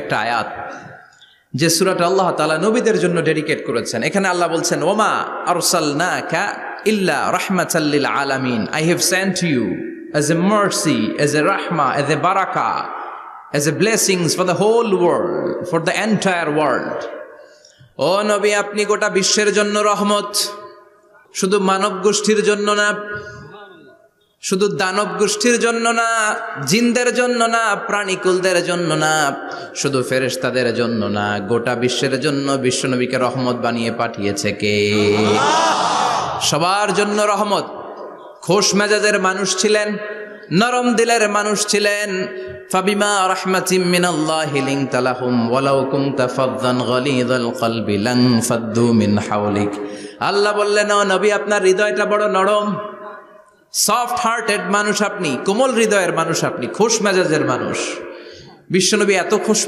একটা আয়াত যে সূরাটা আল্লাহ তাআলা নবীদের জন্য ডেডিকেট করেছেন। এখানে আল্লাহ বলছেন, ওমা আরসালনাকা ইল্লা রাহমাতাল লিল আলামিন, I have sent you as a mercy, as a rahmah, as a barakah, as a blessings for the whole world, for the entire world. ও নবী, আপনি গোটা বিশ্বের জন্য রহমত, শুধু মানব গোষ্ঠীর জন্য না, শুধু দানব গোষ্ঠীর জন্য না, জিনদের জন্য না, প্রাণীকুলদের জন্য না, শুধু ফেরেশতাদের জন্য না, গোটা বিশ্বের জন্য বিশ্বনবীকে রহমত বানিয়ে পাঠিয়েছে কে? সবার জন্য রহমত। খোশ মেজাজের মানুষ ছিলেন, নরম দিলের মানুষ ছিলেন। ফাবিমা রাহমাতিম মিনাল্লাহি লিনতা লাহুম ওয়ালাউ কুনতা ফাযযান গালিযাল কলবি লানফাদ্দু মিন হাওলিক। আল্লাহ বললেন, ও নবী, আপনার হৃদয়টা বড় নরম, সফট হার্টেড মানুষ আপনি, কোমল হৃদয়ের মানুষ আপনি, খোশ মেজাজের মানুষ। বিশ্বনবী এত খোশ